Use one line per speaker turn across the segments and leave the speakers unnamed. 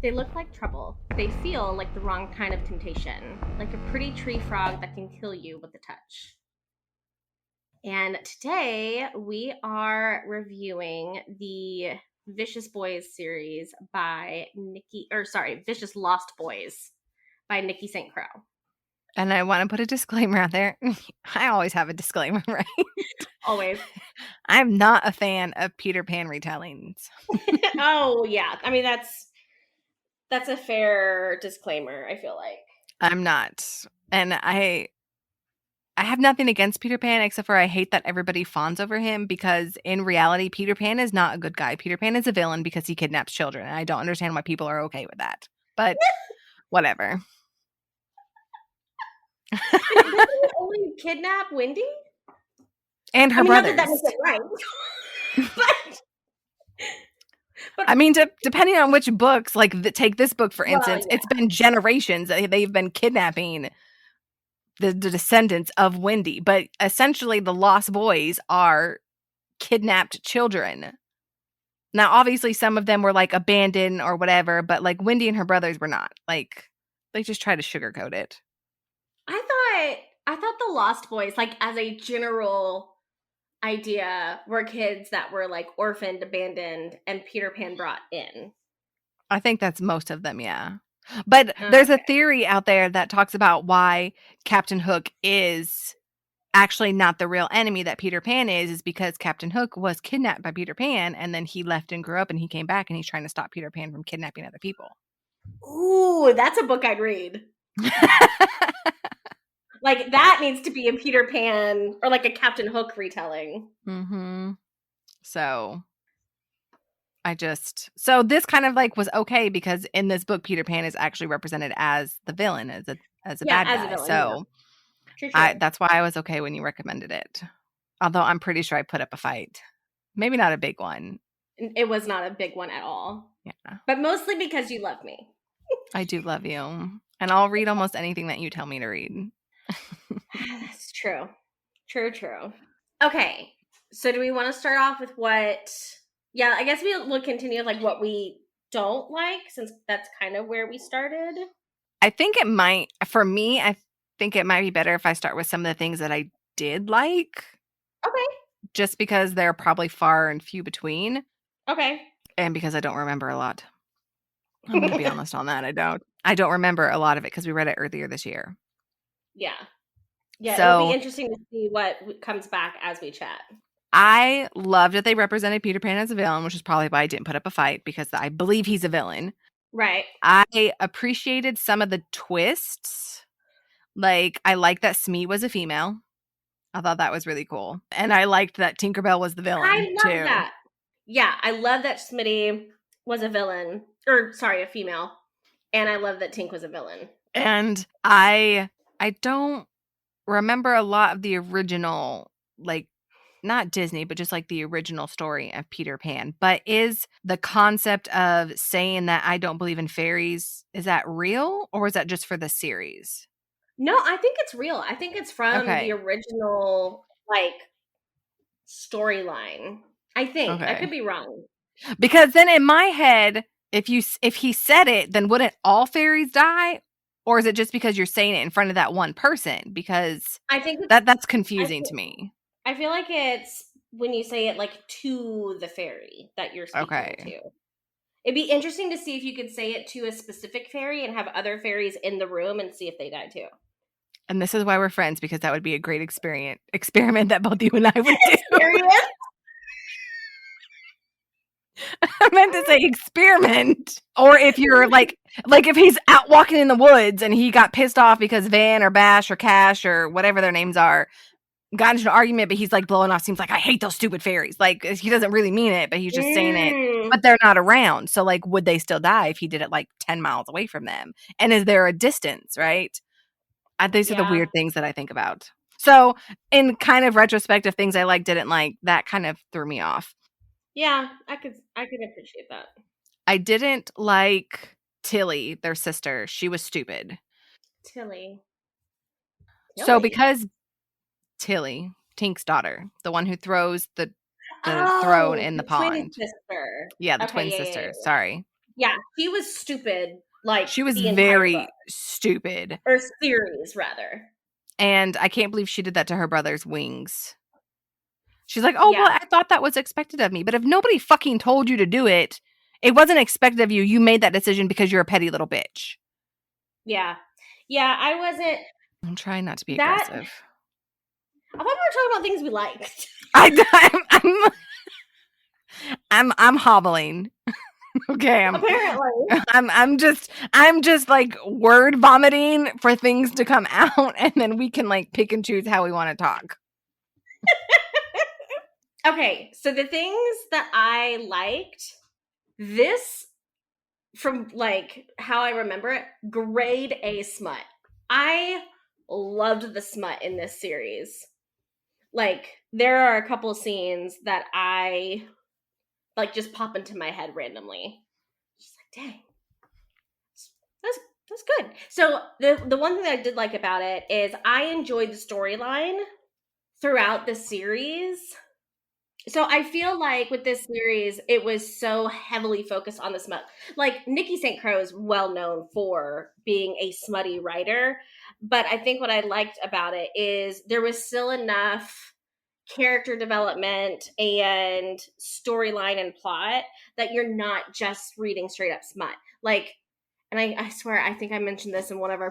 They look like trouble. They feel like the wrong kind of temptation, like a pretty tree frog that can kill you with a touch. And today we are reviewing the Vicious Boys series by Vicious Lost Boys by Nikki St. Crowe.
And I want to put a disclaimer out there. I always have a disclaimer, right?
Always.
I'm not a fan of Peter Pan retellings.
Oh, yeah. I mean, that's a fair disclaimer, I feel like.
I'm not. And I have nothing against Peter Pan except for I hate that everybody fawns over him because in reality, Peter Pan is not a good guy. Peter Pan is a villain because he kidnaps children. And I don't understand why people are okay with that. But whatever.
Did he only kidnap Wendy?
And her brothers.
Not that makes it right.
but I mean, depending on which books, like take this book, for instance, It's been generations that they've been kidnapping the descendants of Wendy. But essentially, the Lost Boys are kidnapped children. Now, obviously, some of them were like abandoned or whatever, but like Wendy and her brothers were not. Like, they just try to sugarcoat it.
I thought the Lost Boys, like as a general idea, were kids that were like orphaned, abandoned, and Peter Pan brought in.
I think that's most of them, yeah. But there's a theory out there that talks about why Captain Hook is actually not the real enemy that Peter Pan is because Captain Hook was kidnapped by Peter Pan and then he left and grew up and he came back and he's trying to stop Peter Pan from kidnapping other people.
Ooh, that's a book I'd read. Like, that needs to be a Peter Pan or like a Captain Hook retelling.
Mm-hmm. So this kind of like was okay because in this book, Peter Pan is actually represented as the villain, as a bad guy. A villain, so that's why I was okay when you recommended it. Although I'm pretty sure I put up a fight. Maybe not a big one.
It was not a big one at all.
Yeah.
But mostly because you love me.
I do love you. And I'll read almost anything that you tell me to read.
That's true. True. Okay. So do we want to start off with what... Yeah, I guess we'll continue with like what we don't like since that's kind of where we started.
I think it might... For me, I think it might be better if I start with some of the things that I did like.
Okay.
Just because they're probably far and few between.
Okay.
And because I don't remember a lot. I'm going to be honest on that. I don't remember a lot of it because we read it earlier this year.
Yeah. So, it'll be interesting to see what comes back as we chat.
I loved that they represented Peter Pan as a villain, which is probably why I didn't put up a fight because I believe he's a villain.
Right.
I appreciated some of the twists. Like, I liked that Smee was a female. I thought that was really cool. And I liked that Tinkerbell was the villain,
I love that. Yeah, I love that Smitty was a villain. A female. And I love that Tink was a villain.
And I don't remember a lot of the original, like, not Disney, but just like the original story of Peter Pan. But is the concept of saying that I don't believe in fairies, is that real or is that just for the series?
No, I think it's real. I think it's from the original, like, storyline. I think. I could be wrong.
Because then in my head, if he said it, then wouldn't all fairies die? Or is it just because you're saying it in front of that one person? Because
I think
that's confusing to me.
I feel like it's when you say it like to the fairy that you're speaking to. It'd be interesting to see if you could say it to a specific fairy and have other fairies in the room and see if they die too.
And this is why we're friends, because that would be a great experiment that both you and I would do. I meant to say experiment. Or if you're like if he's out walking in the woods and he got pissed off because Van or Bash or Cash or whatever their names are got into an argument, but he's like blowing off, seems like I hate those stupid fairies. Like, he doesn't really mean it, but he's just saying it, but they're not around. So like, would they still die if he did it like 10 miles away from them? And is there a distance, right? These are the weird things that I think about. So in kind of retrospective things I didn't like, that kind of threw me off.
Yeah, I could appreciate that.
I didn't like Tilly, their sister. She was stupid.
Tilly.
So because Tilly, Tink's daughter, the one who throws the throne in the pond.
Twin sister.
Yeah, the twin sister. Yeah. Sorry.
Yeah, she was stupid, like,
She was
the entire book.
very stupid.
Or series, rather.
And I can't believe she did that to her brother's wings. She's like, oh, well,
Yeah.
I thought that was expected of me. But if nobody fucking told you to do it, it wasn't expected of you. You made that decision because you're a petty little bitch.
Yeah. Yeah, I wasn't
I'm trying not to be
that
aggressive.
I thought we were talking about things we liked.
I'm hobbling. Okay,
Apparently.
I'm just like word vomiting for things to come out, and then we can like pick and choose how we want to talk.
Okay, so the things that I liked, this, from like how I remember it, grade A smut. I loved the smut in this series. Like, there are a couple scenes that I like just pop into my head randomly. Just like, dang, that's good. So the one thing that I did like about it is I enjoyed the storyline throughout the series. So I feel like with this series, it was so heavily focused on the smut. Like, Nikki St. Crowe is well known for being a smutty writer, but I think what I liked about it is there was still enough character development and storyline and plot that you're not just reading straight up smut. Like, and I swear, I think I mentioned this in one of our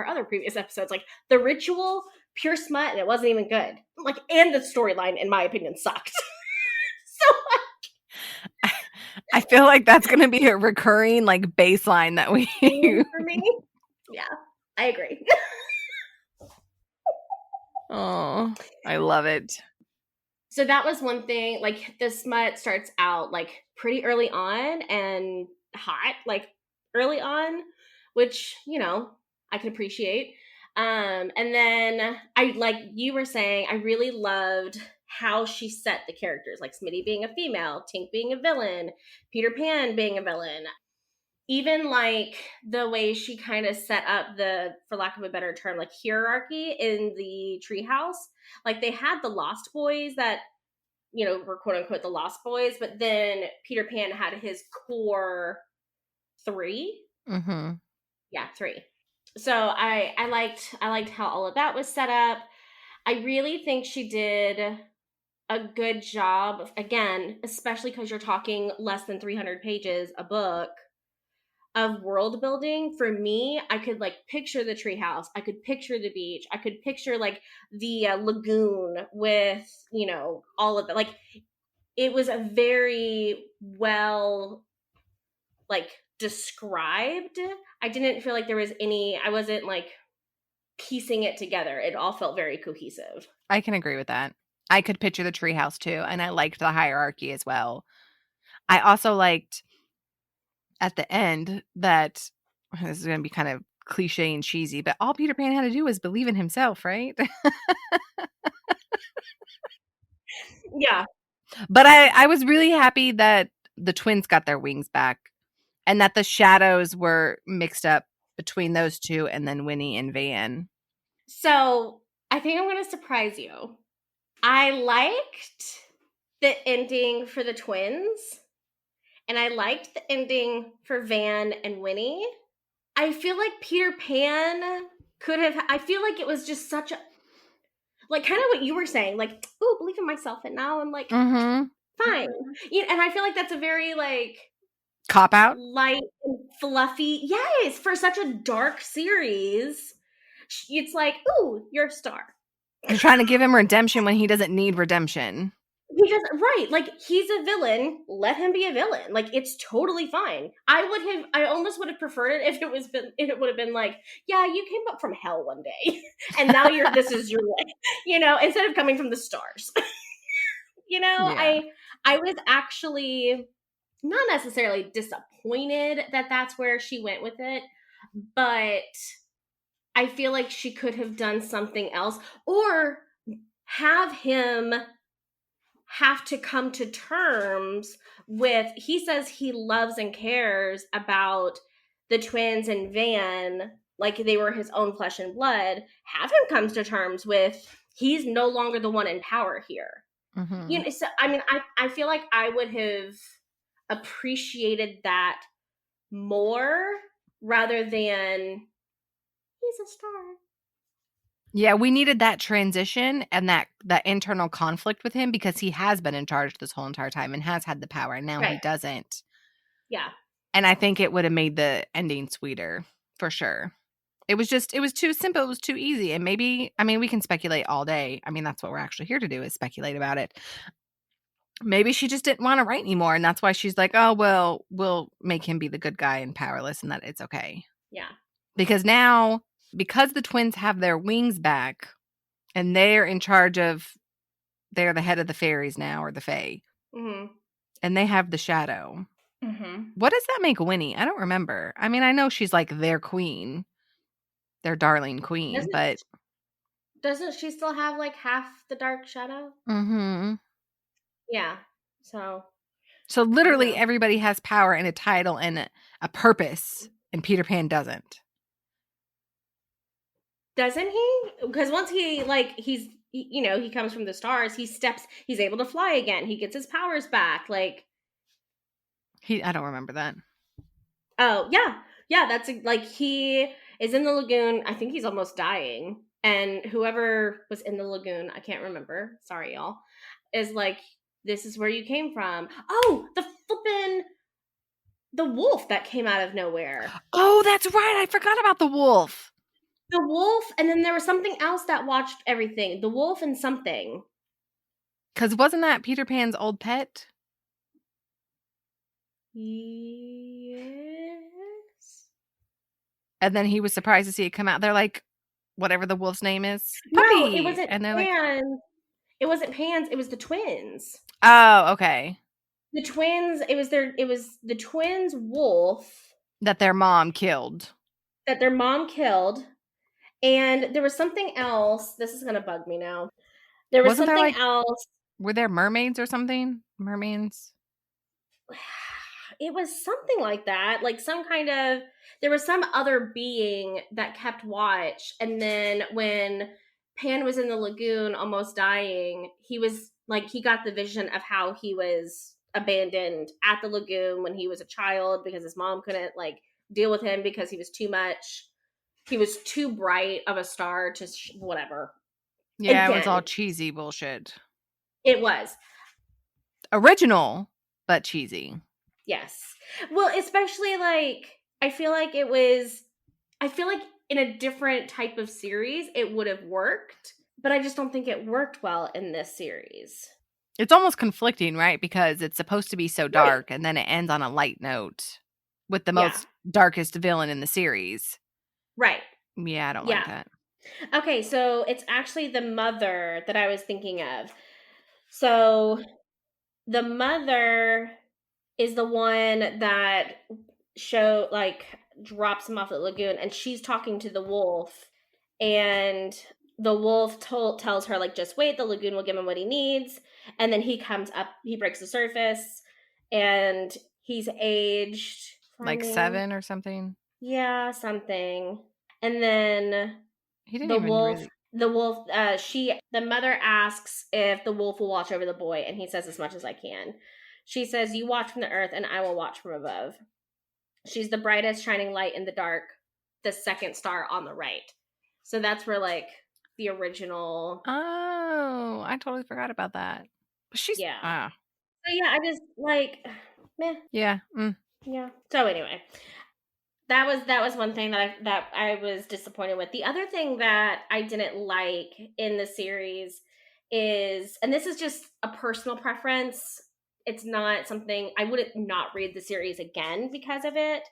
other previous episodes. Like, the ritual, pure smut, and it wasn't even good. Like, and the storyline, in my opinion, sucked. So
I feel like that's going to be a recurring like baseline that we
for me, yeah, I agree.
Oh, I love it.
So that was one thing. Like, the smut starts out like pretty early on and hot, like early on, which, I can appreciate. And then I, like you were saying, I really loved how she set the characters, like Smitty being a female, Tink being a villain, Peter Pan being a villain. Even like the way she kind of set up the, for lack of a better term, like hierarchy in the treehouse. Like, they had the Lost Boys that, were quote unquote the Lost Boys, but then Peter Pan had his core 3.
Mm-hmm.
Yeah, 3. So I liked how all of that was set up. I really think she did a good job of, again, especially because you're talking less than 300 pages a book, of world building. For me, I could like picture the treehouse, I could picture the beach, I could picture like the lagoon with, all of it. Like, it was a very well, like, described. I didn't feel like there was I wasn't like piecing it together. It all felt very cohesive.
I can agree with that. I could picture the treehouse too, and I liked the hierarchy as well. I also liked at the end that this is going to be kind of cliche and cheesy, but all Peter Pan had to do was believe in himself, right?
Yeah.
But I was really happy that the twins got their wings back and that the shadows were mixed up between those two and then Winnie and Van.
So I think I'm going to surprise you. I liked the ending for the twins, and I liked the ending for Van and Winnie. I feel like Peter Pan could have, I feel like it was just such a, like, kind of what you were saying, like, oh, believe in myself, and now I'm like, fine. And I feel like that's a very, like,
cop out,
light and fluffy. Yes, for such a dark series, it's like, ooh, you're a star.
You're trying to give him redemption when he doesn't need redemption.
He doesn't, right? Like, he's a villain. Let him be a villain. Like, it's totally fine. I almost would have preferred it if it would have been like, yeah, you came up from hell one day, and now this is your way, instead of coming from the stars.
Yeah.
I was actually not necessarily disappointed that that's where she went with it, but I feel like she could have done something else, or have him have to come to terms with, he says he loves and cares about the twins and Van like they were his own flesh and blood. Have him come to terms with, he's no longer the one in power here.
Mm-hmm.
So I mean, I feel like I would have appreciated that more rather than he's a star.
Yeah, we needed that transition and that internal conflict with him because he has been in charge this whole entire time and has had the power, and now he
Right.
doesn't.
Yeah.
And I think it would have made the ending sweeter, for sure. It was too simple, it was too easy, and maybe, I mean, we can speculate all day. I mean, that's what we're actually here to do, is speculate about it. Maybe she just didn't wanna write anymore, and that's why she's like, "Oh, well, we'll make him be the good guy and powerless and that it's okay."
Yeah.
Because now, because the twins have their wings back and they're in charge of, they're the head of the fairies now, or the fae,
Mm-hmm.
and they have the shadow.
Mm-hmm.
What does that make Winnie? I don't remember. I mean, I know she's like their queen, their darling queen,
Doesn't
but
doesn't she still have like half the dark shadow?
mhm.
Yeah. So
So
I don't
literally
know.
everybody has power and a title and a purpose, and Peter Pan doesn't.
Doesn't he? Because once he like he comes from the stars, he's able to fly again. He gets his powers back. Like,
I don't remember that.
oh yeah. Yeah, that's like he is in the lagoon. I think he's almost dying. And whoever was in the lagoon, I can't remember. Sorry, y'all. Is like, this is where you came from. Oh, the wolf that came out of nowhere.
Oh, that's right. I forgot about the wolf.
The wolf, and then there was something else that watched everything. The wolf and something.
Because wasn't that Peter Pan's old pet?
Yes.
And then he was surprised to see it come out. They're like, whatever the wolf's name is,
No, it
puppy.
wasn't
And they're like,
Pan. It wasn't Pan's. It was the twins.
oh, okay.
The twins. It was the twins' wolf
That their mom killed.
that their mom killed, and there was something else. This is gonna bug me now. There was
Wasn't there
something
like,
else.
were there mermaids or something? Mermaids?
It was something like that, like some kind of, there was some other being that kept watch, and then when Pan was in the lagoon almost dying, he got the vision of how he was abandoned at the lagoon when he was a child because his mom couldn't like deal with him because he was too bright of a star to whatever.
Yeah, it was all
Again,
cheesy bullshit.
it was.
Original, but cheesy.
Yes. Well, especially like I feel like in a different type of series it would have worked, but I just don't think it worked well in this series.
It's almost conflicting, right? Because it's supposed to be so
Right.
dark, and then it ends on a light note with the
Yeah.
most darkest villain in the series.
Right.
Yeah, I don't like
Yeah.
that.
Okay, so it's actually the mother that I was thinking of. So the mother is the one that drops him off the lagoon, and she's talking to the wolf, and the wolf tells her like, just wait, the lagoon will give him what he needs. And then he comes up, he breaks the surface, and he's aged
Like 7 or something.
yeah, something. And then
He didn't
the
even
wolf
really.
the mother asks if the wolf will watch over the boy, and he says, as much as I can. She says, you watch from the earth and I will watch from above. She's the brightest shining light in the dark, the second star on the right. So that's where like the original.
Oh, I totally forgot about that. She's
Yeah. So yeah, I just like meh.
Yeah.
Yeah. So anyway, that was one thing that I was disappointed with. The other thing that I didn't like in the series is, and this is just a personal preference, it's not something I wouldn't not read the series again because of it,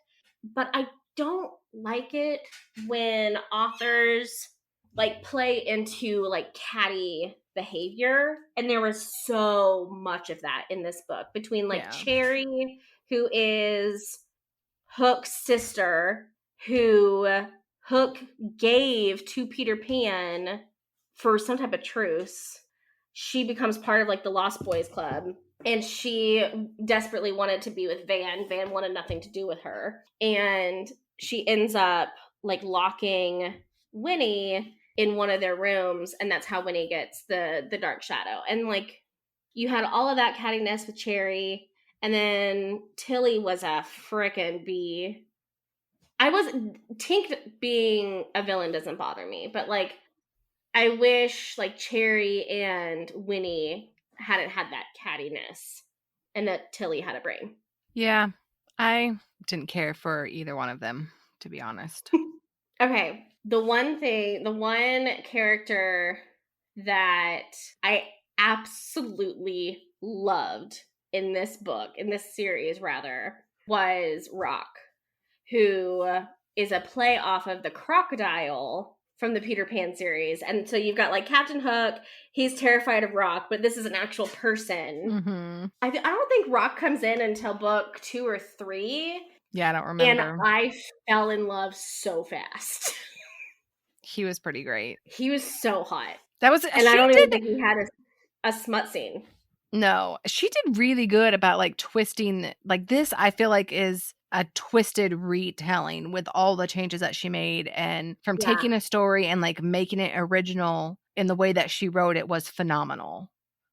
but I don't like it when authors like play into like catty behavior, and there was so much of that in this book between like
Yeah.
Cherry, who is Hook's sister, who Hook gave to Peter Pan for some type of truce. She becomes part of like the Lost Boys Club, and she desperately wanted to be with Van. Van wanted nothing to do with her, and she ends up like locking Winnie in one of their rooms, and that's how Winnie gets the dark shadow. And like, you had all of that cattiness with Cherry, And then Tilly was a frickin' bee. Tink being a villain doesn't bother me, but like I wish like Cherry and Winnie hadn't had that cattiness and that Tilly had a brain.
Yeah, I didn't care for either one of them, to be honest.
Okay, the one character that I absolutely loved in this book, in this series rather, was Rock, who is a play off of the crocodile from the Peter Pan series. And so you've got like Captain Hook, he's terrified of Rock, but this is an actual person.
Mm-hmm.
I don't think Rock comes in until book 2 or 3.
Yeah, I don't
And
remember.
I fell in love so fast.
He was pretty great.
He was so hot.
That was,
And I don't even think he had a smut scene.
No, she did really good about like twisting, like this I feel like is a twisted retelling with all the changes that she made, and from taking a story and like making it original in the way that she wrote it was phenomenal.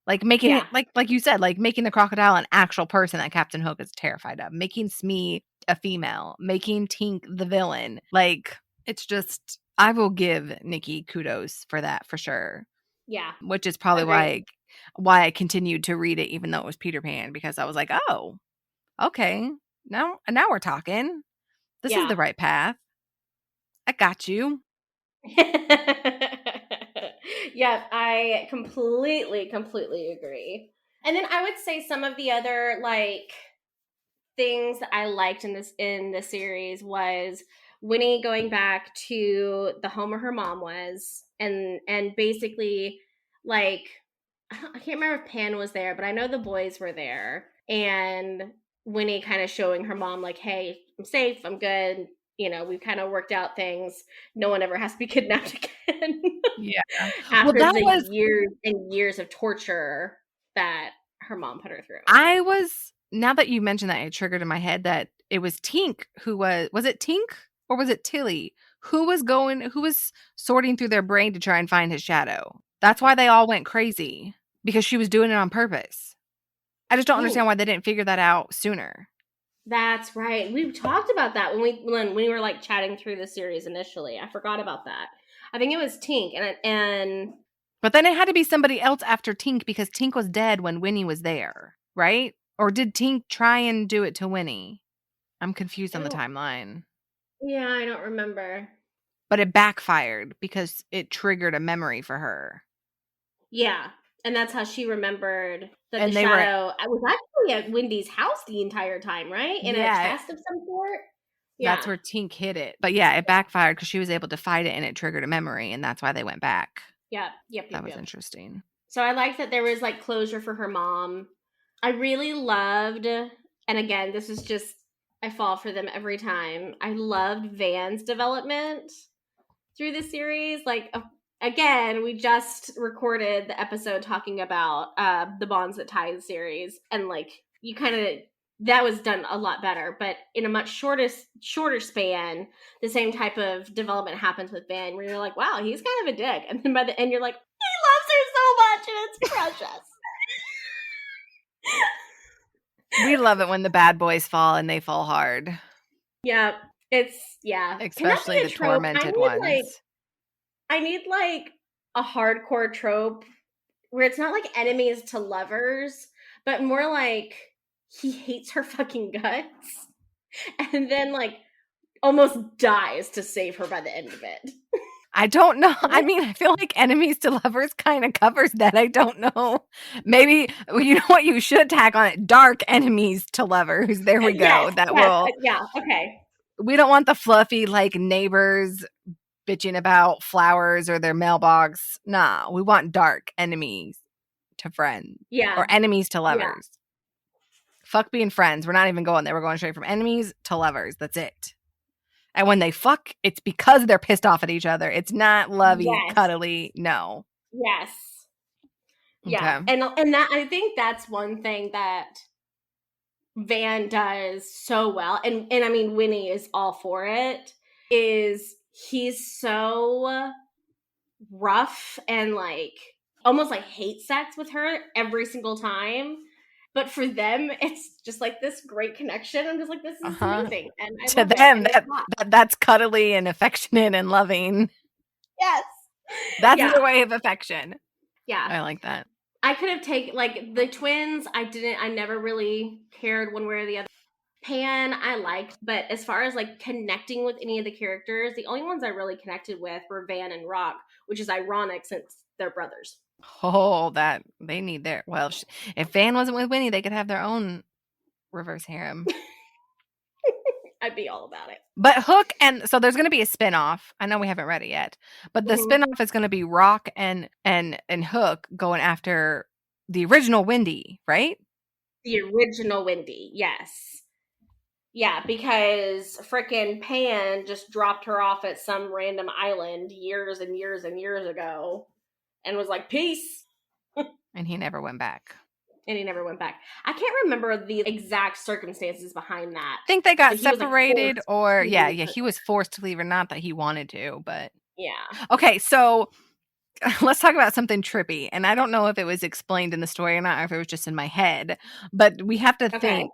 Like making it like you said, like making the crocodile an actual person that Captain Hook is terrified of, making Smee a female, making Tink the villain. Like it's just, I will give Nikki kudos for that for sure.
Yeah.
Which is probably why I continued to read it even though it was Peter Pan, because I was like, "Oh, okay. Now we're talking. This is the right path. I got you."
Yeah, I completely agree. And then I would say some of the other like things that I liked in the series was Winnie going back to the home where her mom was, and basically like I can't remember if Pan was there, but I know the boys were there, and Winnie kind of showing her mom like, "Hey, I'm safe, I'm good. You know, we've kind of worked out things. No one ever has to be kidnapped again."
Yeah.
After the years and years of torture that her mom put her through.
Now that you mentioned that, it triggered in my head that it was Tink who was it Tink or was it Tilly who was sorting through their brain to try and find his shadow. That's why they all went crazy, because she was doing it on purpose. I just don't understand why they didn't figure that out sooner.
That's right. We talked about that when we were like chatting through the series initially. I forgot about that. I think it was Tink and
but then it had to be somebody else after Tink, because Tink was dead when Winnie was there, right? Or did Tink try and do it to Winnie? I'm confused on the timeline.
Yeah, I don't remember.
But it backfired because it triggered a memory for her.
Yeah, and that's how she remembered that the shadow was actually at Wendy's house the entire time, right? In a chest of some sort.
Yeah. That's where Tink hid it. But yeah, it backfired because she was able to fight it and it triggered a memory, and that's why they went back.
Yep.
That was interesting.
So I liked that there was like closure for her mom. I really loved, and again, this is just, I fall for them every time. I loved Van's development through the series. Like, again, we just recorded the episode talking about the bonds that tie the series, and like you kind of, that was done a lot better, but in a much shorter span, the same type of development happens with Van, where you're like, wow, he's kind of a dick, and then by the end you're like, he loves her so much and it's precious.
We love it when the bad boys fall, and they fall hard.
Yeah,
especially the tormented ones.
I need like a hardcore trope where it's not like enemies to lovers, but more like he hates her fucking guts and then like almost dies to save her by the end of it.
I don't know. I mean, I feel like enemies to lovers kind of covers that. I don't know. Maybe, you know what, you should tag on it? Dark enemies to lovers. There we go.
Yeah, okay.
We don't want the fluffy like neighbors bitching about flowers or their mailbox. Nah, we want dark enemies to friends.
Yeah.
Or enemies to lovers. Yeah. Fuck being friends. We're not even going there. We're going straight from enemies to lovers. That's it. And when they fuck, it's because they're pissed off at each other. It's not lovey, cuddly. No.
Yes. Yeah. Okay. And that, I think that's one thing that Van does so well. And I mean, Winnie is all for it, is he's so rough and like almost like hate sex with her every single time. but for them, it's just like this great connection. I'm just like, this is amazing, and I
To
love
them,
it.
that's cuddly and affectionate and loving.
Yes,
that's their way of affection.
Yeah,
I like that.
I could have taken like the twins. I never really cared one way or the other. Pan, I liked, but as far as like connecting with any of the characters, the only ones I really connected with were Van and Rock, which is ironic since they're brothers.
Oh, that they need their if Van wasn't with Winnie, they could have their own reverse harem.
I'd be all about it.
But Hook, and so there's going to be a spinoff. I know we haven't read it yet, but the spinoff is going to be Rock and Hook going after the original Wendy, right?
The original Wendy, yes. Yeah, because frickin' Pan just dropped her off at some random island years and years and years ago and was like, peace.
And he never went back.
And he never went back. I can't remember the exact circumstances behind that.
I think they got separated, or he was forced to leave, or not that he wanted to, but
yeah.
Okay, so let's talk about something trippy. And I don't know if it was explained in the story or not, or if it was just in my head, but we have to think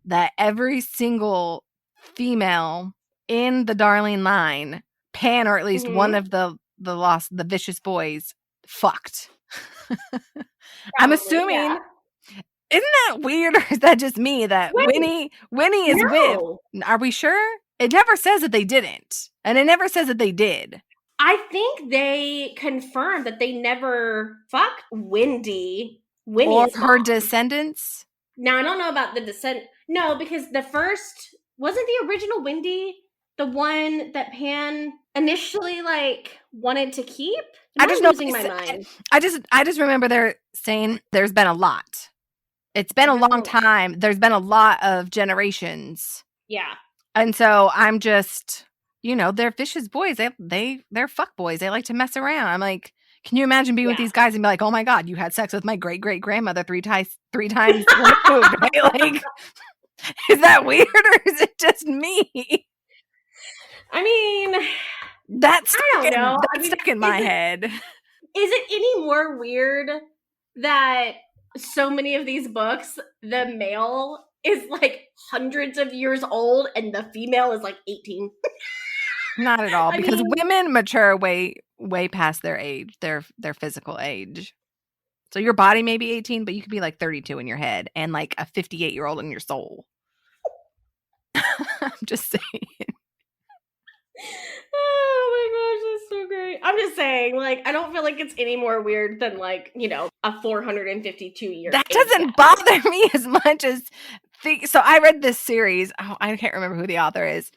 that every single female in the Darling line, Pan, or at least one of the vicious boys, fucked. I'm assuming. Yeah. Isn't that weird, or is that just me? That Winnie is with? Are we sure? It never says that they didn't, and it never says that they did.
I think they confirmed that they never fucked Winnie
or her descendants.
Now I don't know about the descent. No, because the first wasn't the original Wendy the one that Pan initially like wanted to keep. I just losing my mind.
I just remember they're saying there's been a lot. It's been a long time. There's been a lot of generations.
Yeah.
And so I'm just, they're vicious boys. They're fuck boys. They like to mess around. I'm like, can you imagine being with these guys and be like, oh my God, you had sex with my great great grandmother three times removed, right? Like, is that weird, or is it just me?
I mean,
that's stuck in my head.
Is it any more weird that so many of these books, the male is like hundreds of years old and the female is like 18?
Not at all, because women mature way past their age, their physical age. So your body may be 18, but you could be like 32 in your head and like a 58-year-old in your soul. I'm just saying.
Oh my gosh, that's so great. I'm just saying, like, I don't feel like it's any more weird than, like, a 452-year.
That doesn't bother me as much as so I read this series. Oh, I can't remember who the author is.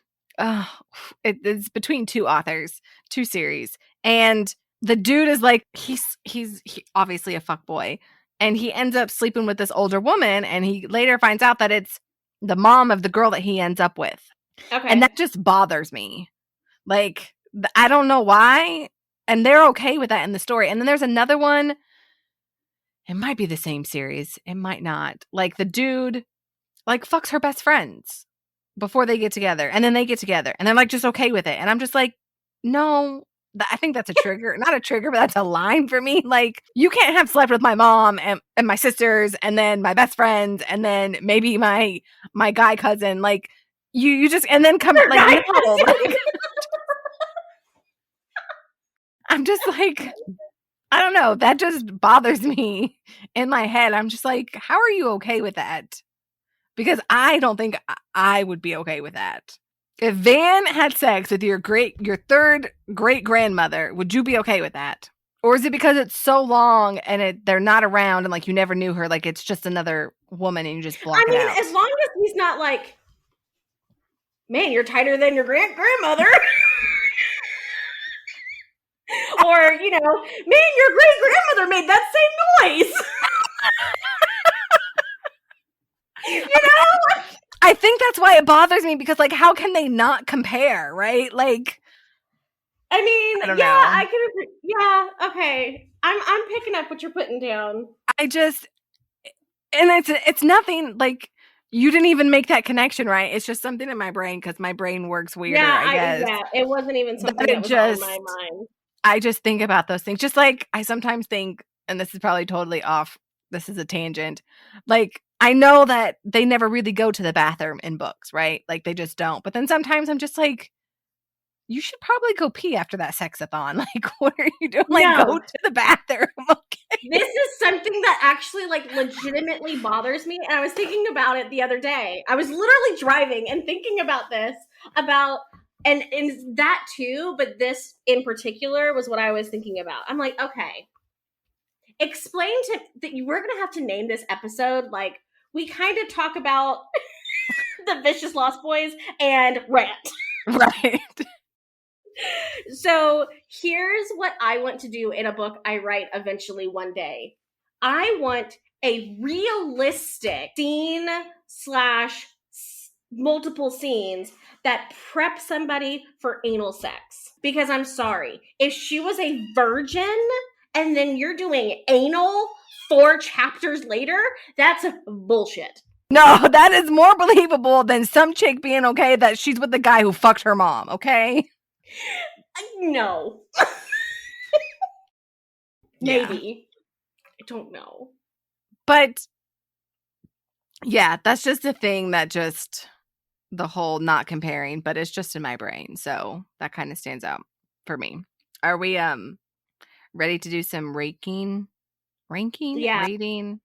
It's between two authors, two series, and the dude is like he's obviously a fuckboy, and he ends up sleeping with this older woman, and he later finds out that it's the mom of the girl that he ends up with. Okay, and that just bothers me. Like, I don't know why, and they're okay with that in the story. And then there's another one. It might be the same series. It might not. Like, the dude like fucks her best friends before they get together, and then they get together, and they're like just okay with it. And I'm just like, no, I think that's a trigger. Not a trigger, but that's a line for me. Like, you can't have slept with my mom and my sisters, and then my best friends, and then maybe my guy cousin. Like, you just, and then come like, no, like I'm just like, I don't know. That just bothers me in my head. I'm just like, how are you okay with that? Because I don't think I would be okay with that. If Van had sex with your third great grandmother, would you be okay with that? Or is it because it's so long and they're not around and like you never knew her, like it's just another woman and you just block it out?
As long as he's not like, man, you're tighter than your grandmother. Or, man, your great grandmother made that same noise.
I think that's why it bothers me, because like, how can they not compare, right? Like,
I don't know. I can agree. Yeah, okay. I'm picking up what you're putting down.
And it's nothing like you didn't even make that connection, right? It's just something in my brain because my brain works weirder, I guess.
It wasn't even something that was on my mind.
I just think about those things. Just like I sometimes think, and this is probably totally off, this is a tangent, like I know that they never really go to the bathroom in books, right? Like they just don't. But then sometimes I'm just like, you should probably go pee after that sexathon. Like, what are you doing? Like, go
No.
to the bathroom. Okay.
This is something that actually like legitimately bothers me. And I was thinking about it the other day. I was literally driving and thinking about this, and that too, but this in particular was what I was thinking about. I'm like, okay, explain to that we're gonna have to name this episode like we kind of talk about the Vicious Lost Boys and rant.
Right.
So here's what I want to do in a book I write eventually one day. I want a realistic scene slash multiple scenes that prep somebody for anal sex. Because I'm sorry, if she was a virgin and then you're doing anal 4 chapters later, that's bullshit.
No, that is more believable than some chick being okay that she's with the guy who fucked her mom, okay?
No. Maybe. I don't know.
But yeah, that's just a thing that just the whole not comparing, but it's just in my brain. So that kind of stands out for me. Are we ready to do some ranking?
Yeah.
Rating?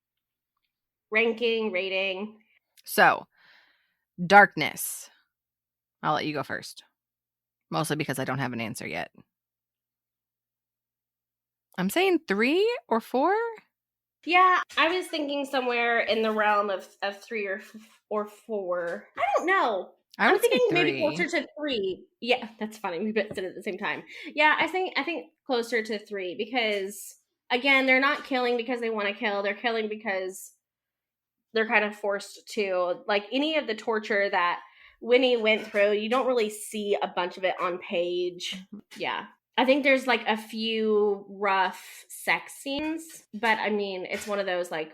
Ranking, rating.
So, darkness. I'll let you go first. Mostly because I don't have an answer yet. I'm saying 3 or 4?
Yeah, I was thinking somewhere in the realm of 3 or 4. I don't know. I'm thinking maybe closer to 3. Yeah, that's funny. We both said it at the same time. Yeah, I think closer to 3 because again, they're not killing because they want to kill. They're killing because they're kind of forced to. Like any of the torture that Winnie went through, you don't really see a bunch of it on page. Yeah. I think there's like a few rough sex scenes, but I mean, it's one of those like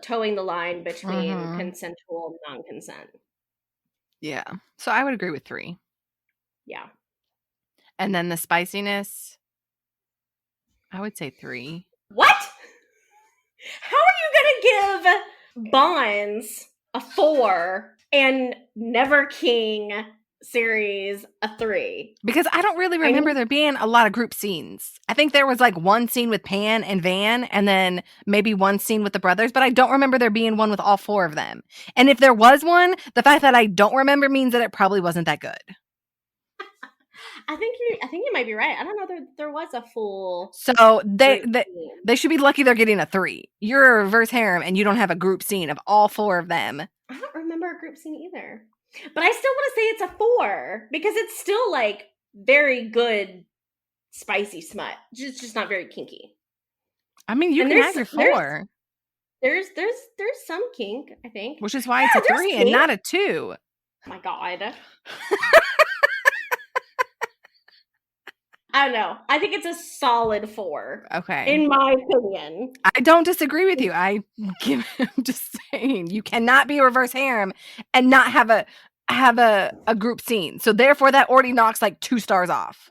towing the line between consensual and non-consent.
Yeah. So I would agree with 3.
Yeah.
And then the spiciness, I would say 3.
What? How are you going to give Bonds a 4 and Never King series a 3?
Because I don't really remember there being a lot of group scenes. I think there was like one scene with Pan and Van and then maybe one scene with the brothers, but I don't remember there being one with all 4 of them. And if there was one, the fact that I don't remember means that it probably wasn't that good.
I think you might be right. I don't know there was a full.
So they should be lucky they're getting a 3. You're a reverse harem and you don't have a group scene of all 4 of them.
I don't remember a group scene either. But I still want to say it's a 4 because it's still like very good spicy smut. Just not very kinky.
I mean, you can have your 4.
There's some kink, I think.
Which is why it's a 3 and not a 2.
Oh my god. I don't know. I think it's a solid 4.
Okay.
In my opinion.
I don't disagree with you. I'm just saying you cannot be a reverse harem and not have a group scene. So therefore that already knocks like 2 stars off.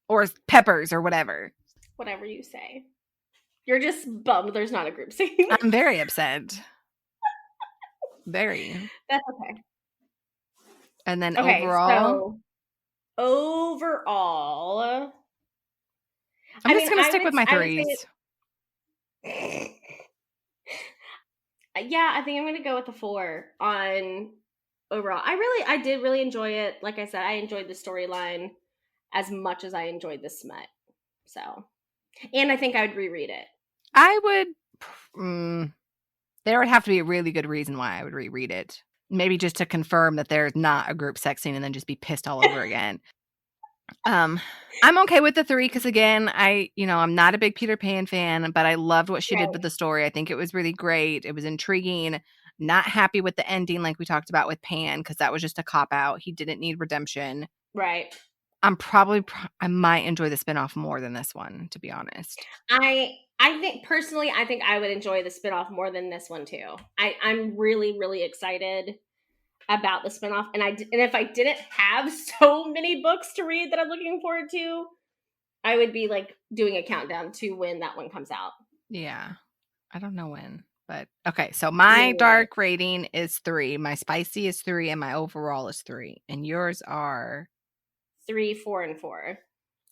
Or peppers or whatever.
Whatever you say. You're just bummed there's not a group scene.
I'm very upset. Very.
That's okay.
And then overall?
So overall,
I'm just going to stick with my 3s.
Yeah, I think I'm going to go with the 4 on overall. I did really enjoy it. Like I said, I enjoyed the storyline as much as I enjoyed the smut. So, and I think I would reread it.
I would, there would have to be a really good reason why I would reread it. Maybe just to confirm that there's not a group sex scene and then just be pissed all over again. I'm okay with the 3 because again, I'm not a big Peter Pan fan, but I loved what she did with the story. I think it was really great. It was intriguing. Not happy with the ending like we talked about with Pan because that was just a cop-out. He didn't need redemption.
Right.
I might enjoy the spinoff more than this one, to be honest.
I think personally, I think I would enjoy the spinoff more than this one too. I'm really, really excited about the spinoff, and if I didn't have so many books to read that I'm looking forward to, I would be like doing a countdown to when that one comes out.
Yeah, I don't know when, But okay, so my
Anyway.
dark rating is 3, my spicy is 3, and my overall is 3. And yours are
3, 4, and 4.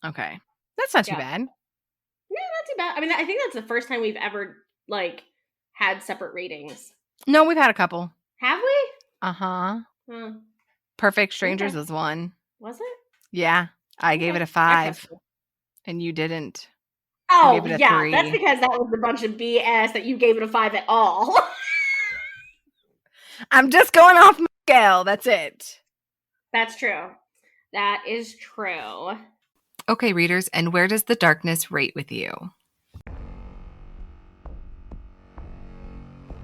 okay. That's not too
Yeah.
bad.
No, not too bad. I mean, I think that's the first time we've ever like had separate ratings.
No, we've had a couple.
Have we?
Uh-huh.
Huh.
Perfect Strangers
Okay.
was one.
Was it?
Yeah. I gave it a
I
5,
trust you.
and you didn't.
Oh,
gave it a
yeah.
3.
That's because that was a bunch of BS that you gave it a 5 at all.
I'm just going off my scale. That's it.
That's true. That is true.
Okay, readers, and where does the darkness rate with you?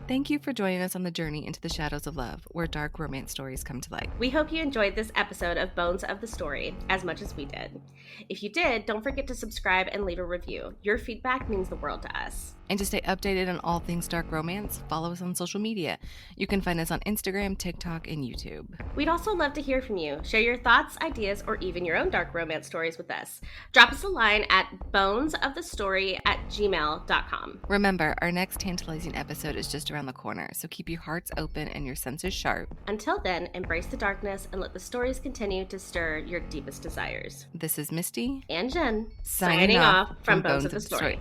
Thank you for joining us on the journey into the shadows of love, where dark romance stories come to light.
We hope you enjoyed this episode of Bones of the Story as much as we did. If you did, don't forget to subscribe and leave a review. Your feedback means the world to us.
And to stay updated on all things dark romance, follow us on social media. You can find us on Instagram, TikTok, and YouTube.
We'd also love to hear from you. Share your thoughts, ideas, or even your own dark romance stories with us. Drop us a line at bonesofthestory@gmail.com.
Remember, our next tantalizing episode is just around the corner, so keep your hearts open and your senses sharp.
Until then, embrace the darkness and let the stories continue to stir your deepest desires.
This is Misty
and Jenn,
signing off
from Bones of the Story.